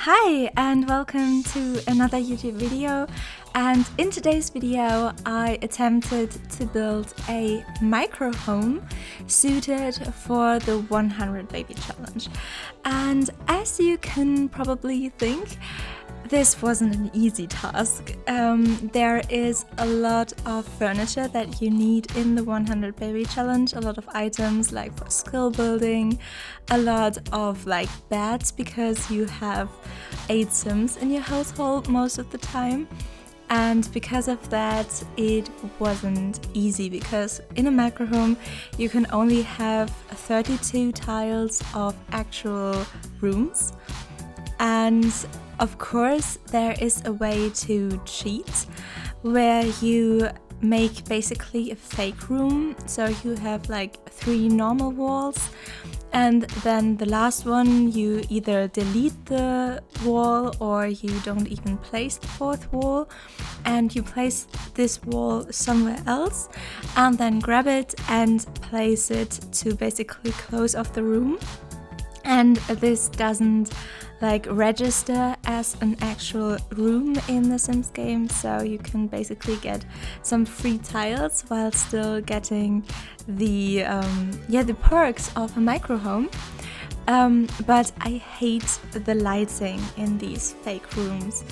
Hi and welcome to another YouTube video, and in today's video I attempted to build a micro home suited for the 100 Baby Challenge. And as you can probably think, this wasn't an easy task. There is a lot of furniture that you need in the 100 Baby Challenge, a lot of items like for skill building, a lot of beds because you have 8 Sims in your household most of the time. And because of that, it wasn't easy, because in a micro home you can only have 32 tiles of actual rooms. And of course there is a way to cheat where you make basically a fake room. So you have 3 normal walls, and then the last one you either delete the wall or you don't even place the 4th wall, and you place this wall somewhere else and then grab it and place it to basically close off the room. And this doesn't register as an actual room in the Sims game, so you can basically get some free tiles while still getting the perks of a micro home. But I hate the lighting in these fake rooms.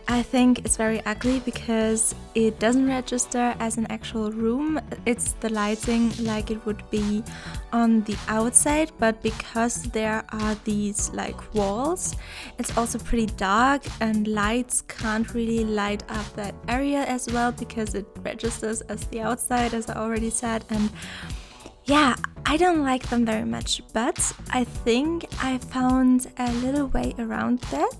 I think it's very ugly because it doesn't register as an actual room. It's the lighting like it would be on the outside, but because there are these walls, it's also pretty dark, and lights can't really light up that area as well because it registers as the outside, as I already said. And yeah, I don't like them very much, but I think I found a little way around that,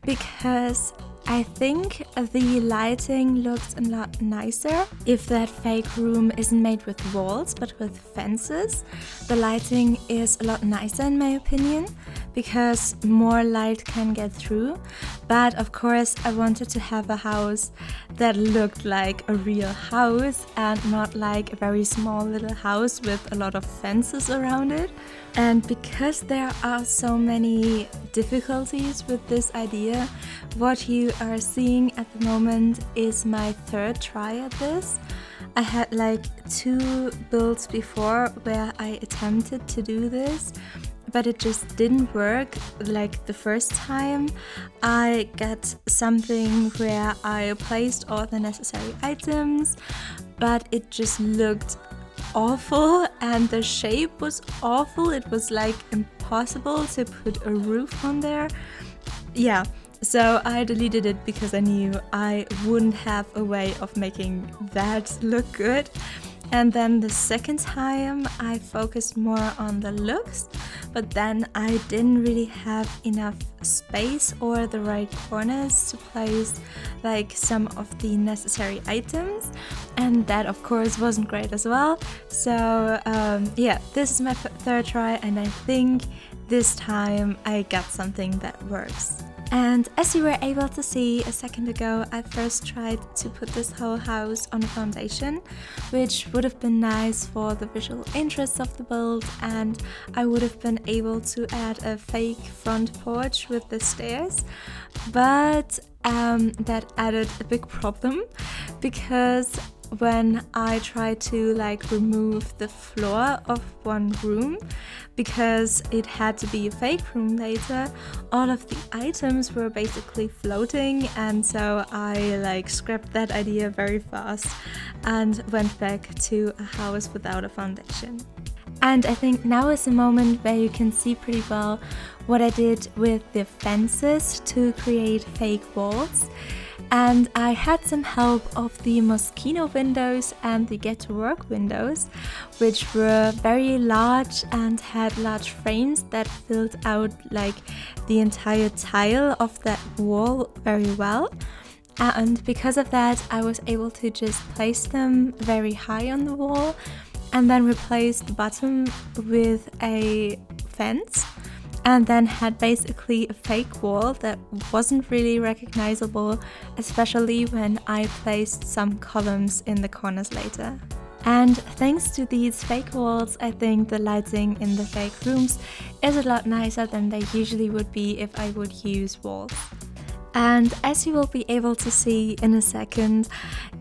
because I think the lighting looks a lot nicer if that fake room isn't made with walls but with fences. The lighting is a lot nicer in my opinion, because more light can get through. But of course I wanted to have a house that looked like a real house and not like a very small little house with a lot of fences around it. And because there are so many difficulties with this idea, what you are seeing at the moment is my 3rd try at this. I had 2 builds before where I attempted to do this, but it just didn't work. The first time I got something where I placed all the necessary items, but it just looked awful and the shape was awful. It was impossible to put a roof on there. Yeah, so I deleted it because I knew I wouldn't have a way of making that look good. And then the second time I focused more on the looks, but then I didn't really have enough space or the right corners to place some of the necessary items, and that of course wasn't great as well. So yeah, this is my 3rd try, and I think this time I got something that works. And as you were able to see a second ago, I first tried to put this whole house on a foundation, which would have been nice for the visual interest of the build, and I would have been able to add a fake front porch with the stairs. But that added a big problem, because when I tried to remove the floor of one room, because it had to be a fake room later, all of the items were basically floating, and so I scrapped that idea very fast and went back to a house without a foundation. And I think now is the moment where you can see pretty well what I did with the fences to create fake walls. And I had some help of the mosquito windows and the get to work windows, which were very large and had large frames that filled out the entire tile of that wall very well. And because of that, I was able to just place them very high on the wall and then replace the bottom with a fence, and then had basically a fake wall that wasn't really recognizable, especially when I placed some columns in the corners later. And thanks to these fake walls, I think the lighting in the fake rooms is a lot nicer than they usually would be if I would use walls. And as you will be able to see in a second,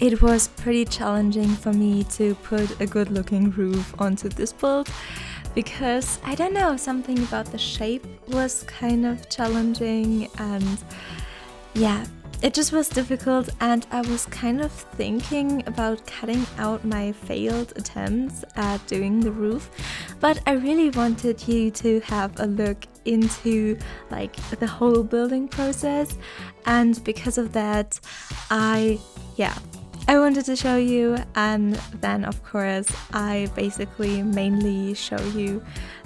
it was pretty challenging for me to put a good looking roof onto this build, because I don't know, something about the shape was kind of challenging, and yeah, it just was difficult. And I was kind of thinking about cutting out my failed attempts at doing the roof, but I really wanted you to have a look into like the whole building process, and because of that I wanted to show you. And then of course I basically mainly show you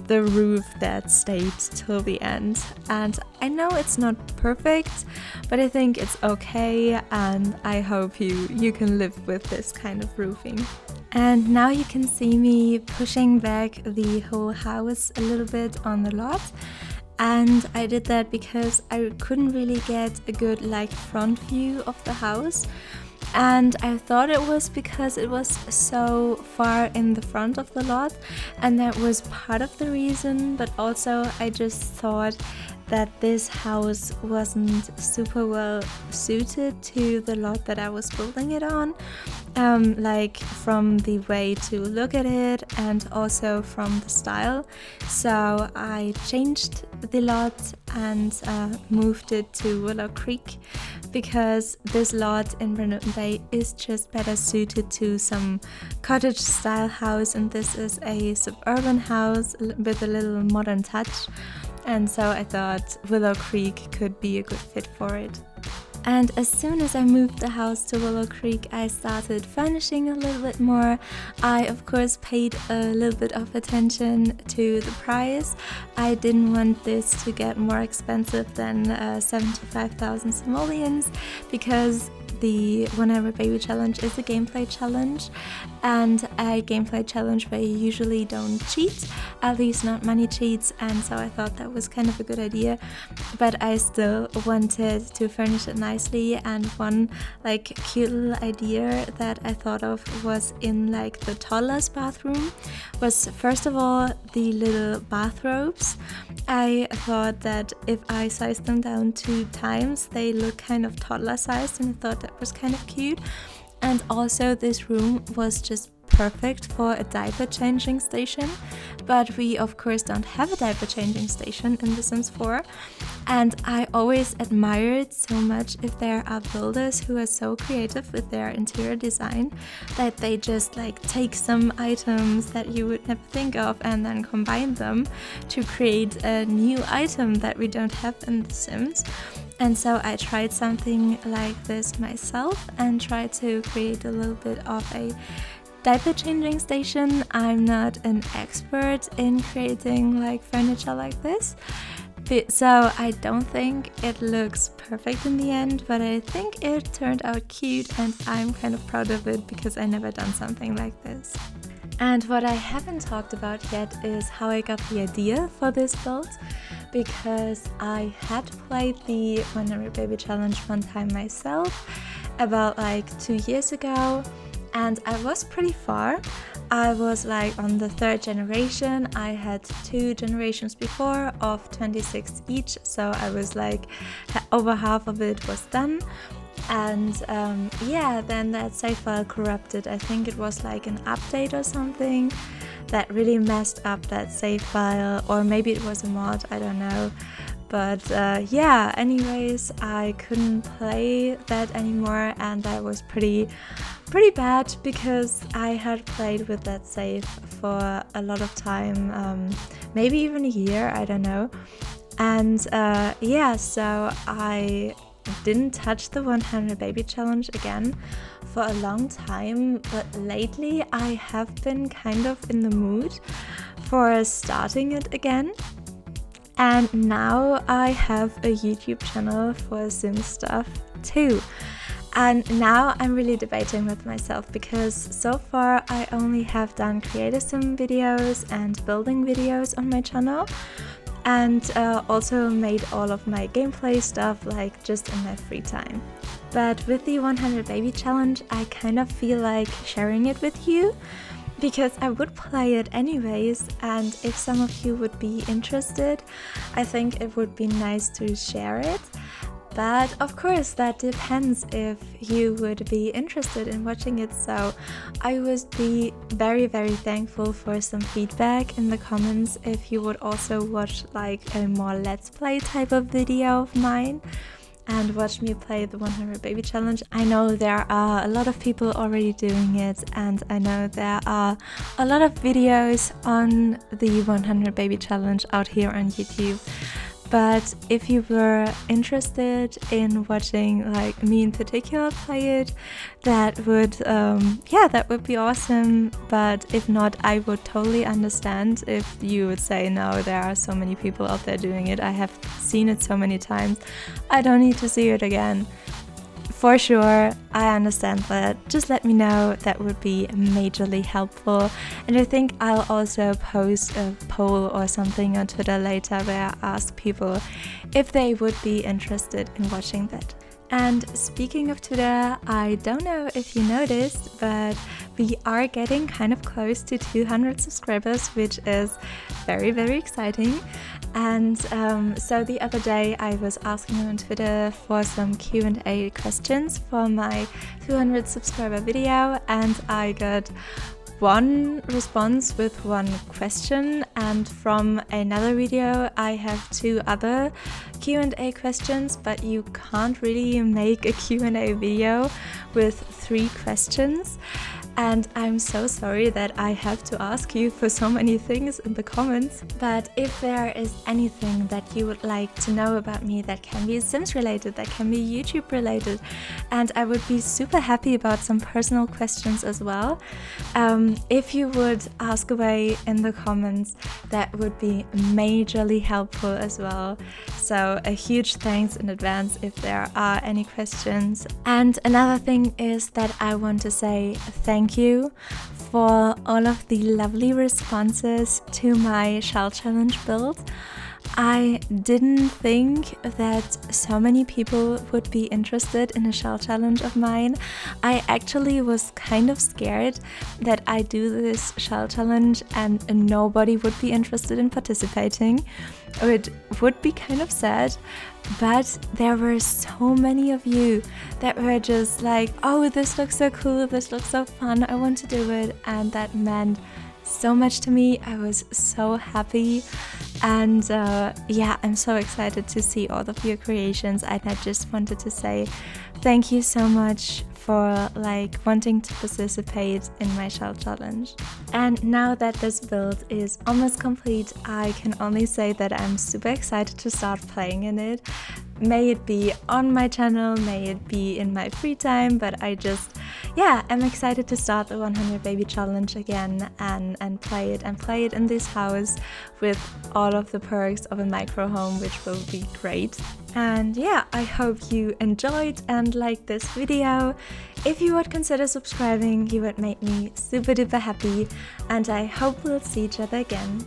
the roof that stayed till the end. And I know it's not perfect, but I think it's okay, and I hope you can live with this kind of roofing. And now you can see me pushing back the whole house a little bit on the lot. And I did that because I couldn't really get a good like front view of the house. And I thought it was because it was so far in the front of the lot, and that was part of the reason, but also I just thought that this house wasn't super well suited to the lot that I was building it on, like from the way to look at it and also from the style. So I changed the lot and moved it to Willow Creek, because this lot in Brandon Bay is just better suited to some cottage style house, and this is a suburban house with a little modern touch. And so I thought Willow Creek could be a good fit for it. And as soon as I moved the house to Willow Creek, I started furnishing a little bit more. I of course paid a little bit of attention to the price. I didn't want this to get more expensive than 75,000 simoleons, because the 100 Baby Challenge is a gameplay challenge, and a gameplay challenge where you usually don't cheat, at least not money cheats, and so I thought that was kind of a good idea. But I still wanted to furnish it nicely, and one like cute little idea that I thought of was in like the toddler's bathroom was, first of all, the little bathrobes. I thought that if I sized them down 2 times, they look kind of toddler sized, and I thought that was kind of cute. And also this room was just perfect for a diaper changing station, but we of course don't have a diaper changing station in The Sims 4, and I always admired so much if there are builders who are so creative with their interior design that they just like take some items that you would never think of and then combine them to create a new item that we don't have in The Sims. And so I tried something like this myself and tried to create a little bit of a diaper changing station. I'm not an expert in creating like furniture like this, so I don't think it looks perfect in the end, but I think it turned out cute, and I'm kind of proud of it because I never done something like this. And what I haven't talked about yet is how I got the idea for this build, because I had played the 100 Baby Challenge one time myself about like 2 years ago, and I was pretty far. I was like on the 3rd generation. I had 2 generations before of 26 each, so I was like over half of it was done. And then that save file corrupted. I think it was like an update or something that really messed up that save file, or maybe it was a mod, I don't know. But anyways, I couldn't play that anymore, and that was pretty bad because I had played with that save for a lot of time, maybe even a year, I don't know. And so I didn't touch the 100 Baby Challenge again for a long time, but lately I have been kind of in the mood for starting it again. And now I have a YouTube channel for Sim stuff too. And now I'm really debating with myself, because so far I only have done creator sim videos and building videos on my channel. and also made all of my gameplay stuff like just in my free time. But with the 100 Baby Challenge, I kind of feel like sharing it with you, because I would play it anyways, and if some of you would be interested, I think it would be nice to share it. But of course that depends if you would be interested in watching it, so I would be very thankful for some feedback in the comments if you would also watch like a more let's play type of video of mine and watch me play the 100 Baby Challenge. I know there are a lot of people already doing it, and I know there are a lot of videos on the 100 Baby Challenge out here on YouTube. But if you were interested in watching like me in particular play it, that would that would be awesome. But if not, I would totally understand if you would say, no, there are so many people out there doing it, I have seen it so many times, I don't need to see it again. For sure, I understand that. Just let me know, that would be majorly helpful. And I think I'll also post a poll or something on Twitter later where I ask people if they would be interested in watching that. And speaking of Twitter, I don't know if you noticed, but we are getting kind of close to 200 subscribers, which is very exciting. And so the other day I was asking on Twitter for some Q&A questions for my 200 subscriber video, and I got one response with one question, and from another video I have 2 other Q&A questions, but you can't really make a Q&A video with 3 questions. And I'm so sorry that I have to ask you for so many things in the comments. But if there is anything that you would like to know about me that can be Sims related, that can be YouTube related, and I would be super happy about some personal questions as well, if you would ask away in the comments, that would be majorly helpful as well. So a huge thanks in advance if there are any questions. And another thing is that I want to say thank you for all of the lovely responses to my shell challenge build. I didn't think that so many people would be interested in a shell challenge of mine. I actually was kind of scared that I do this shell challenge and nobody would be interested in participating. It would be kind of sad, but there were so many of you that were just like, oh, this looks so cool, this looks so fun, I want to do it, and that meant so much to me. I was so happy, and I'm so excited to see all of your creations, and I just wanted to say thank you so much for like wanting to participate in my shell challenge. And now that this build is almost complete, I can only say that I'm super excited to start playing in it. May it be on my channel, may it be in my free time, but I'm excited to start the 100 Baby Challenge again and play it in this house with all of the perks of a micro home, which will be great. And I hope you enjoyed and liked this video. If you would consider subscribing, you would make me super duper happy, and I hope we'll see each other again.